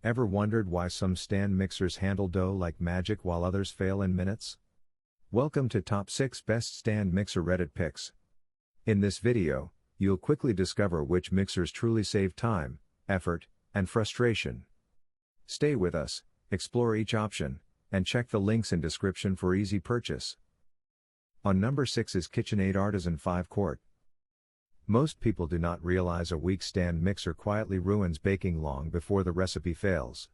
Ever wondered why some stand mixers handle dough like magic while others fail in minutes? Welcome to Top 6 Best Stand Mixer Reddit Picks. In this video, you'll quickly discover which mixers truly save time, effort, and frustration. Stay with us, explore each option, and check the links in description for easy purchase. On number 6 is KitchenAid Artisan 5 Quart. Most people do not realize a weak stand mixer quietly ruins baking long before the recipe fails.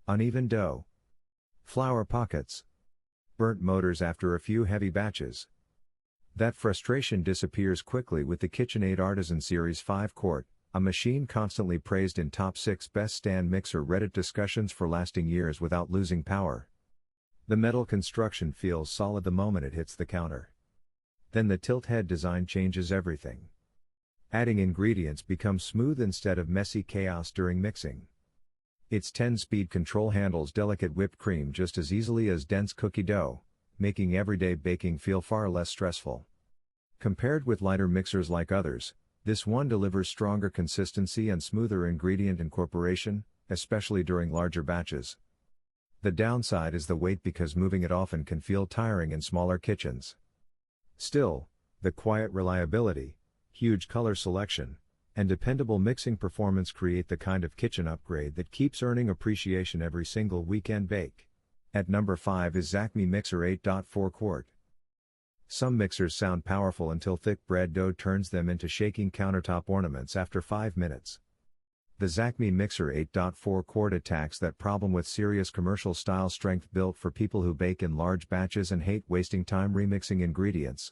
Uneven dough, flour pockets, burnt motors after a few heavy batches. That frustration disappears quickly with the KitchenAid Artisan Series 5 Quart, a machine constantly praised in Top 6 Best Stand Mixer Reddit discussions for lasting years without losing power. The metal construction feels solid the moment it hits the counter. Then the tilt head design changes everything. Adding ingredients becomes smooth instead of messy chaos during mixing. Its 10-speed control handles delicate whipped cream just as easily as dense cookie dough, making everyday baking feel far less stressful. Compared with lighter mixers like others, this one delivers stronger consistency and smoother ingredient incorporation, especially during larger batches. The downside is the weight because moving it often can feel tiring in smaller kitchens. Still, the quiet reliability, huge color selection, and dependable mixing performance create the kind of kitchen upgrade that keeps earning appreciation every single weekend bake. At number 5 is ZACME Mixer 8.4 Quart. Some mixers sound powerful until thick bread dough turns them into shaking countertop ornaments after 5 minutes. The ZACME Mixer 8.4 Quart attacks that problem with serious commercial-style strength built for people who bake in large batches and hate wasting time remixing ingredients.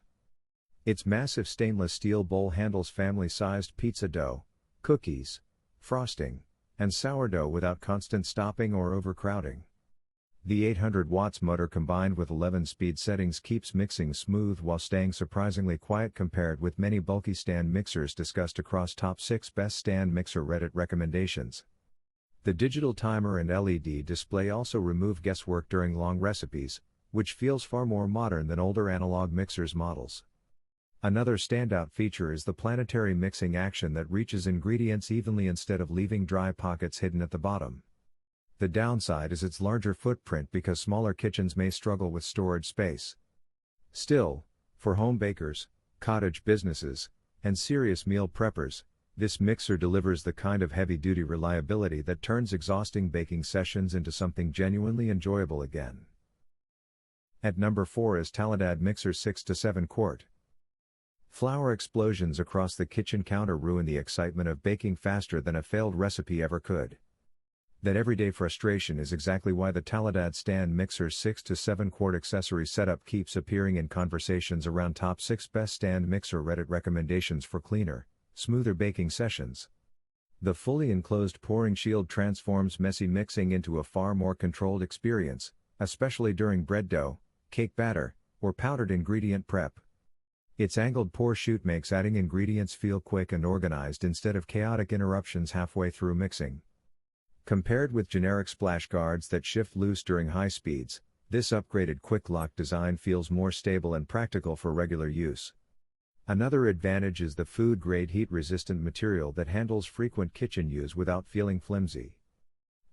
Its massive stainless steel bowl handles family-sized pizza dough, cookies, frosting, and sourdough without constant stopping or overcrowding. The 800 watts motor combined with 11 speed settings keeps mixing smooth while staying surprisingly quiet compared with many bulky stand mixers discussed across Top 6 Best Stand Mixer Reddit recommendations. The digital timer and LED display also remove guesswork during long recipes, which feels far more modern than older analog mixers models. Another standout feature is the planetary mixing action that reaches ingredients evenly instead of leaving dry pockets hidden at the bottom. The downside is its larger footprint because smaller kitchens may struggle with storage space. Still, for home bakers, cottage businesses, and serious meal preppers, this mixer delivers the kind of heavy-duty reliability that turns exhausting baking sessions into something genuinely enjoyable again. At number 4 is Taladad Mixer 6-7 Quart. Flour explosions across the kitchen counter ruin the excitement of baking faster than a failed recipe ever could. That everyday frustration is exactly why the Taladad Stand Mixer 6-7 Quart accessory setup keeps appearing in conversations around Top 6 Best Stand Mixer Reddit recommendations for cleaner, smoother baking sessions. The fully enclosed pouring shield transforms messy mixing into a far more controlled experience, especially during bread dough, cake batter, or powdered ingredient prep. Its angled pour chute makes adding ingredients feel quick and organized instead of chaotic interruptions halfway through mixing. Compared with generic splash guards that shift loose during high speeds, this upgraded quick lock design feels more stable and practical for regular use. Another advantage is the food-grade heat-resistant material that handles frequent kitchen use without feeling flimsy.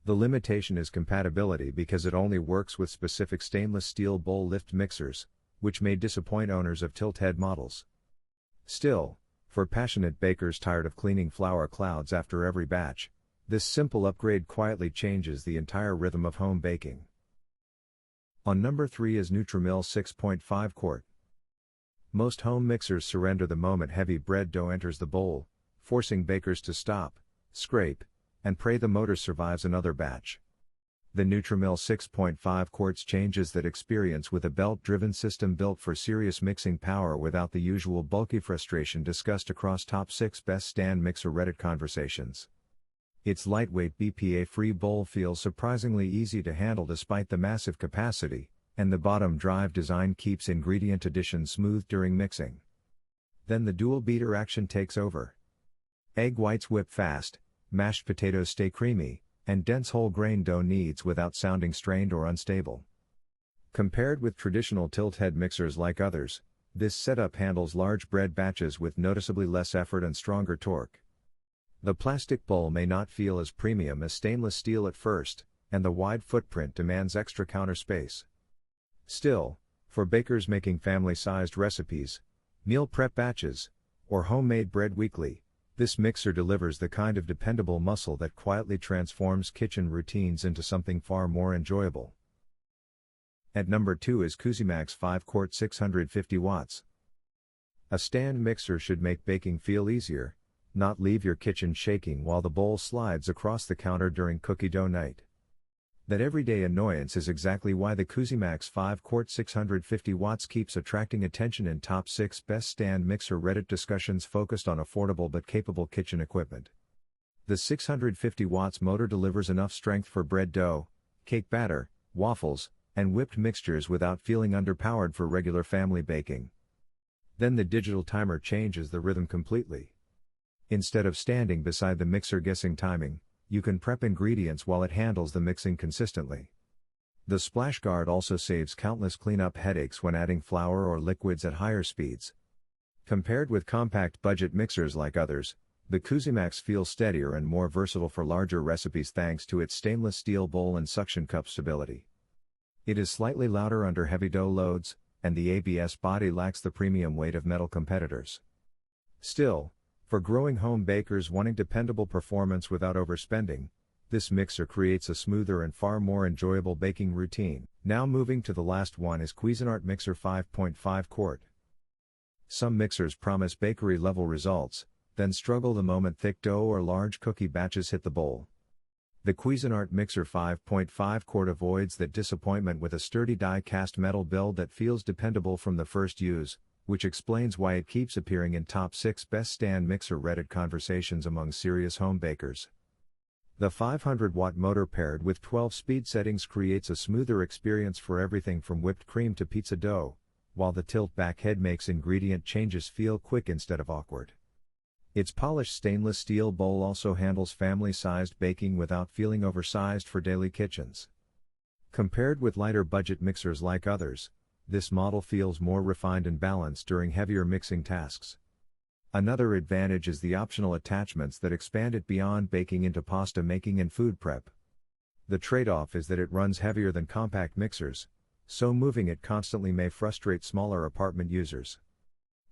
The limitation is compatibility because it only works with specific stainless steel bowl lift mixers, which may disappoint owners of tilt-head models. Still, for passionate bakers tired of cleaning flour clouds after every batch, this simple upgrade quietly changes the entire rhythm of home baking. On number 3 is Nutrimill 6.5 Quart. Most home mixers surrender the moment heavy bread dough enters the bowl, forcing bakers to stop, scrape, and pray the motor survives another batch. The Nutrimill 6.5 Quarts changes that experience with a belt-driven system built for serious mixing power without the usual bulky frustration discussed across Top 6 Best Stand Mixer Reddit conversations. Its lightweight BPA-free bowl feels surprisingly easy to handle despite the massive capacity, and the bottom drive design keeps ingredient addition smooth during mixing. Then the dual beater action takes over. Egg whites whip fast, mashed potatoes stay creamy, and dense whole grain dough kneads without sounding strained or unstable. Compared with traditional tilt-head mixers like others, this setup handles large bread batches with noticeably less effort and stronger torque. The plastic bowl may not feel as premium as stainless steel at first, and the wide footprint demands extra counter space. Still, for bakers making family-sized recipes, meal prep batches, or homemade bread weekly, this mixer delivers the kind of dependable muscle that quietly transforms kitchen routines into something far more enjoyable. At number 2 is CUSIMAX 5-quart 650 watts. A stand mixer should make baking feel easier, not leave your kitchen shaking while the bowl slides across the counter during cookie dough night. That everyday annoyance is exactly why the CUSIMAX 5-quart 650 watts keeps attracting attention in top 6 best stand mixer Reddit discussions focused on affordable but capable kitchen equipment. The 650 watts motor delivers enough strength for bread dough, cake batter, waffles, and whipped mixtures without feeling underpowered for regular family baking. Then the digital timer changes the rhythm completely. Instead of standing beside the mixer guessing timing, you can prep ingredients while it handles the mixing consistently. The splash guard also saves countless cleanup headaches when adding flour or liquids at higher speeds. Compared with compact budget mixers like others, the CUSIMAX feels steadier and more versatile for larger recipes thanks to its stainless steel bowl and suction cup stability. It is slightly louder under heavy dough loads, and the ABS body lacks the premium weight of metal competitors. Still, for growing home bakers wanting dependable performance without overspending, this mixer creates a smoother and far more enjoyable baking routine. Now moving to the last one is Cuisinart Mixer 5.5 quart. Some mixers promise bakery-level results, then struggle the moment thick dough or large cookie batches hit the bowl. The Cuisinart Mixer 5.5 quart avoids that disappointment with a sturdy die-cast metal build that feels dependable from the first use, which explains why it keeps appearing in top 6 best stand mixer Reddit conversations among serious home bakers. The 500-watt motor paired with 12 speed settings creates a smoother experience for everything from whipped cream to pizza dough, while the tilt-back head makes ingredient changes feel quick instead of awkward. Its polished stainless steel bowl also handles family-sized baking without feeling oversized for daily kitchens. Compared with lighter budget mixers like others, this model feels more refined and balanced during heavier mixing tasks. Another advantage is the optional attachments that expand it beyond baking into pasta making and food prep. The trade-off is that it runs heavier than compact mixers, so moving it constantly may frustrate smaller apartment users.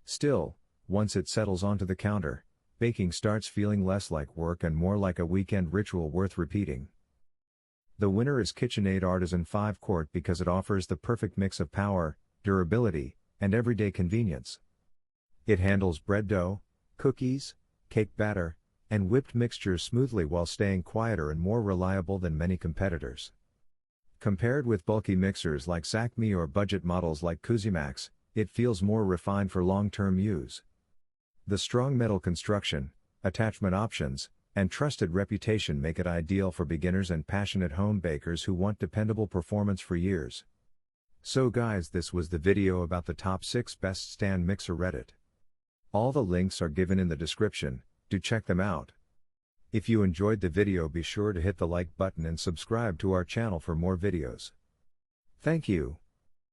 Still, once it settles onto the counter, baking starts feeling less like work and more like a weekend ritual worth repeating. The winner is KitchenAid Artisan 5-quart because it offers the perfect mix of power, durability, and everyday convenience. It handles bread dough, cookies, cake batter, and whipped mixtures smoothly while staying quieter and more reliable than many competitors. Compared with bulky mixers like ZACME or budget models like CUSIMAX, it feels more refined for long-term use. The strong metal construction, attachment options, and trusted reputation make it ideal for beginners and passionate home bakers who want dependable performance for years. So guys, this was the video about the top 6 best stand mixer Reddit. All the links are given in the description, do check them out. If you enjoyed the video, be sure to hit the like button and subscribe to our channel for more videos. Thank you.